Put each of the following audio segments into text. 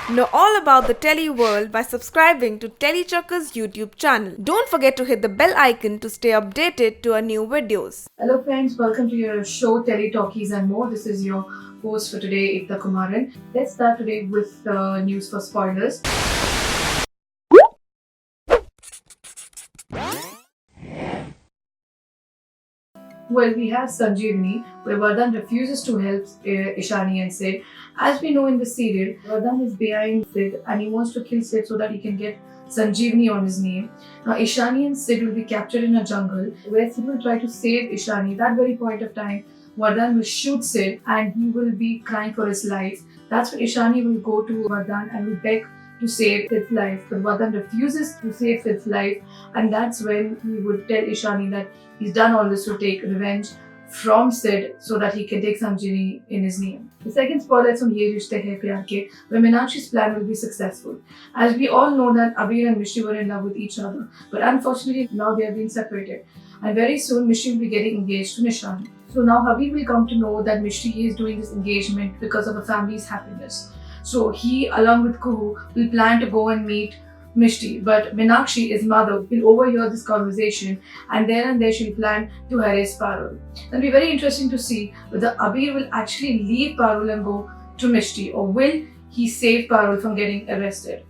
Know all about the Telly world by subscribing to Telly Talkies YouTube channel. Don't forget to hit the bell icon to stay updated to our new videos. Hello friends, welcome to your show Telly Talkies and more. This is your host for today, Ekta Kumaran. Let's start today with news for spoilers. Well, we have Sanjeevani, where Vardhan refuses to help Ishani and Sid. As we know in the serial, Vardhan is behind Sid and he wants to kill Sid so that he can get Sanjeevani on his name. Now, Ishani and Sid will be captured in a jungle where Sid will try to save Ishani. That very point of time, Vardhan will shoot Sid and he will be crying for his life. That's when Ishani will go to Vardhan and will beg to save Sid's life, but Vardhan refuses to save Sid's life, and that's when he would tell Ishani that he's done all this to take revenge from Sid so that he can take Sanjeevani in his name. The second spoiler is from Ye Rishte Hai Pyar Ke, where Meenakshi's plan will be successful. As we all know that Abeer and Mishti were in love with each other, but unfortunately now they have been separated. And very soon Mishti will be getting engaged to Nishani. So now Habib will come to know that Mishti is doing this engagement because of the family's happiness. So he, along with Kuhu, will plan to go and meet Mishti, but Meenakshi, his mother, will overhear this conversation and there she'll plan to harass Parul. It'll be very interesting to see whether Abeer will actually leave Parul and go to Mishti, or will he save Parul from getting arrested.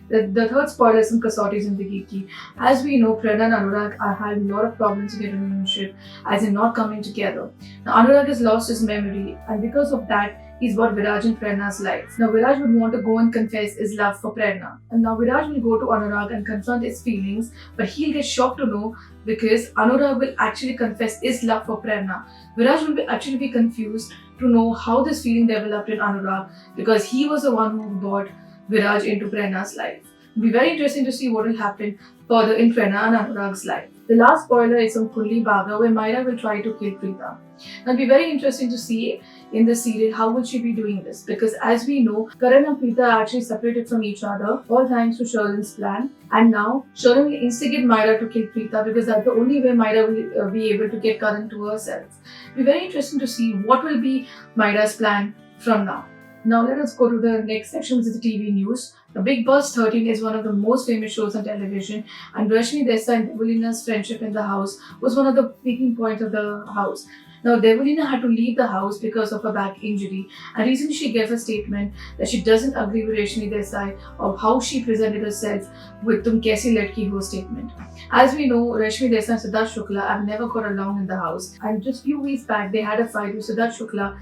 The third spoiler is some Kasauti Zindagi Ki. As we know, Prerna and Anurag are having a lot of problems in their relationship, as in not coming together. Now, Anurag has lost his memory, and because of that, he's brought Viraj in Prerna's life. Now, Viraj would want to go and confess his love for Prerna. And now Viraj will go to Anurag and confront his feelings, but he'll get shocked to know because Anurag will actually confess his love for Prerna. Viraj will actually be confused to know how this feeling developed in Anurag because he was the one who brought Viraj into Prerna's life. It'll be very interesting to see what will happen further in Prerna and Anurag's life. The last spoiler is from Kulli Baga, where Myra will try to kill Preeta. Now, it'll be very interesting to see in the serial how will she be doing this, because as we know, Karan and Preeta are actually separated from each other, all thanks to Sherlin's plan. And now Sherlin will instigate Myra to kill Preeta because that's the only way Myra will be able to get Karan to herself. It'll be very interesting to see what will be Myra's plan from now. Now let us go to the next section, which is the TV news. The Big Boss 13 is one of the most famous shows on television, and Rashmi Desai and Devolina's friendship in the house was one of the peaking points of the house. Now, Devolina had to leave the house because of a back injury, and recently she gave a statement that she doesn't agree with Rashmi Desai of how she presented herself with Tum Kaisi Ladki Ho statement. As we know, Rashmi Desai and Siddharth Shukla have never got along in the house, and just few weeks back they had a fight with Siddharth Shukla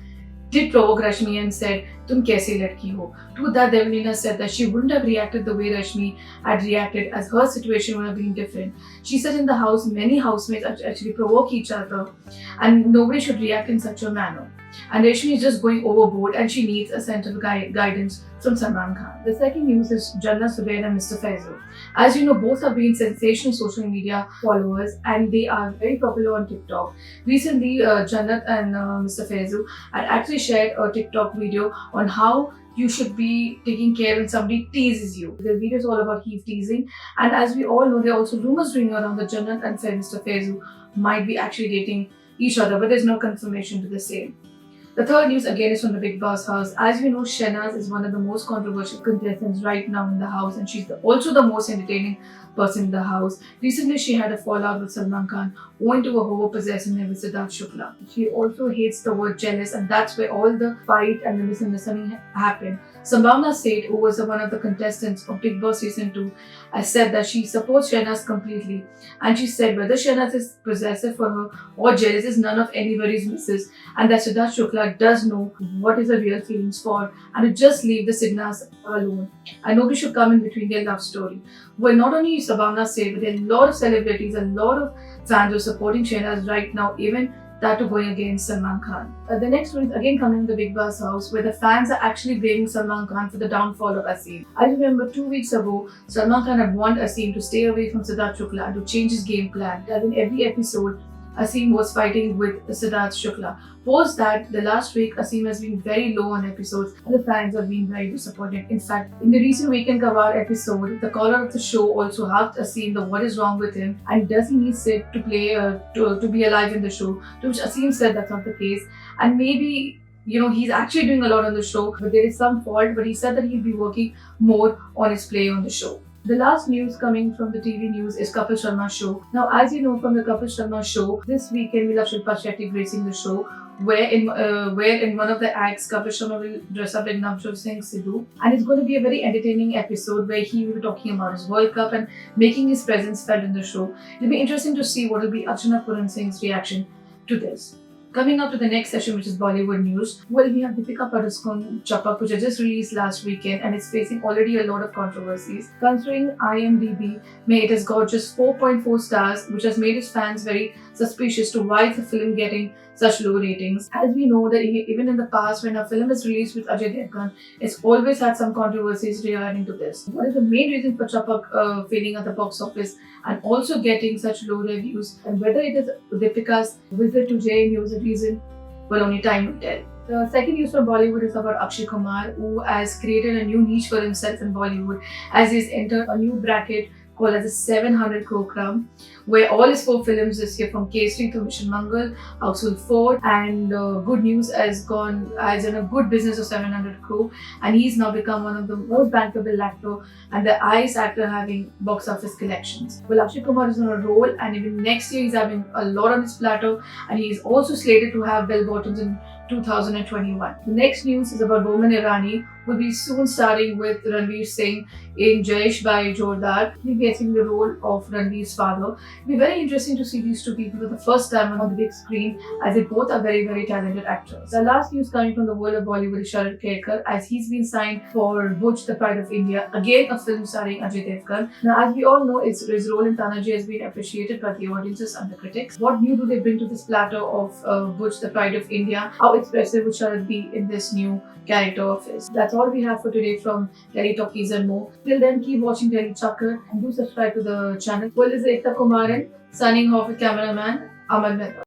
did provoke Rashmi and said, "Tum kaise ladki ho?" To that, Devolina said that she wouldn't have reacted the way Rashmi had reacted, as her situation would have been different. She said in the house, many housemates actually provoke each other, and nobody should react in such a manner. And Rashmi is just going overboard, and she needs a central guidance from Salman Khan. The second news is Jannat-Faisu and Mr. As you know, both have been sensational social media followers, and they are very popular on TikTok. Recently, Jannat and Mr. Faisu had actually shared a TikTok video on how you should be taking care when somebody teases you. The video is all about Eve Teasing, and as we all know, there are also rumors going around that Jannat and Mr. Faisu might be actually dating each other, but there's no confirmation to the same. The third news again is from the Big Boss house. As you know, Shehnaz is one of the most controversial contestants right now in the house, and she's also the most entertaining person in the house. Recently, she had a fallout with Salman Khan owing to a over-possession with Siddharth Shukla. She also hates the word jealous, and that's where all the fight and the misunderstanding happened. Sambhavna Seth, who was one of the contestants of Big Boss Season 2, has said that she supports Shehnaz completely, and she said whether Shehnaz is possessive for her or jealous is none of anybody's business, and that Siddharth Shukla does know what is the real feelings for, and to just leave the Sidnas alone, and nobody should come in between their love story. Well, not only Sambhavna Seth, but there are a lot of celebrities, a lot of fans who are supporting Shehnaz right now, even that to going against Salman Khan. The next one is again coming to the Big Boss house, where the fans are actually blaming Salman Khan for the downfall of Asim. I remember 2 weeks ago, Salman Khan had warned Asim to stay away from Siddharth Shukla and to change his game plan. As in every episode, Asim was fighting with Siddharth Shukla. Post that, the last week, Asim has been very low on episodes and the fans have been very disappointed. In fact, in the recent Weekend Kawar episode, the caller of the show also asked Asim what is wrong with him and does he need Sid to play to be alive in the show, to which Asim said that's not the case, and maybe he's actually doing a lot on the show, but there is some fault. But he said that he'll be working more on his play on the show. The last news coming from the TV news is Kapil Sharma's show. Now, as you know from the Kapil Sharma show, this weekend we'll have Shreepad Shetty gracing the show, where in one of the acts, Kapil Sharma will dress up like Navjot Singh Sidhu, and it's going to be a very entertaining episode where he will be talking about his World Cup and making his presence felt in the show. It'll be interesting to see what will be Archana Puran Singh's reaction to this. Coming up to the next session, which is Bollywood news, well, we have Deepika Padukone's Chapak, which I just released last weekend, and it's facing already a lot of controversies. Considering IMDb, it has got just 4.4 stars, which has made its fans very suspicious to why is the film getting such low ratings. As we know that even in the past, when a film is released with Ajay Devgn, it's always had some controversies regarding to this. What is the main reason for Chapak failing at the box office and also getting such low reviews, and whether it is Deepika's visit to JNU is a reason, well, only time will tell. The second news from Bollywood is about Akshay Kumar, who has created a new niche for himself in Bollywood as he's entered a new bracket called as a 700 crore club, where all his 4 films this year, from Kesari to Mission Mangal, Housefull 4, and Good News has done a good business of 700 crore, and he's now become one of the most bankable actor and the highest actor having box office collections. Well, Akshay Kumar is on a roll, and even next year he's having a lot on his plateau, and he's also slated to have bell bottoms in 2021. The next news is about Boman Irani, who will be soon starring with Ranveer Singh in Jayesh Bhai Jordar. He'll be getting the role of Ranveer's father. It'll be very interesting to see these two people for the first time on the big screen, as they both are very, very talented actors. The last news coming from the world of Bollywood is Sharat Kerkar, as he's been signed for Butch the Pride of India, again a film starring Ajay Devgn. Now, as we all know, his role in Tanaji has been appreciated by the audiences and the critics. What new do they bring to this plateau of Butch the Pride of India? How expressive would Sharat be in this new character of his? That's all we have for today from Telly Talkies and more. Till then, keep watching Telly Chakra and do subscribe to the channel. Well, this is Ekta Kumaran signing off with cameraman Amar Mehta.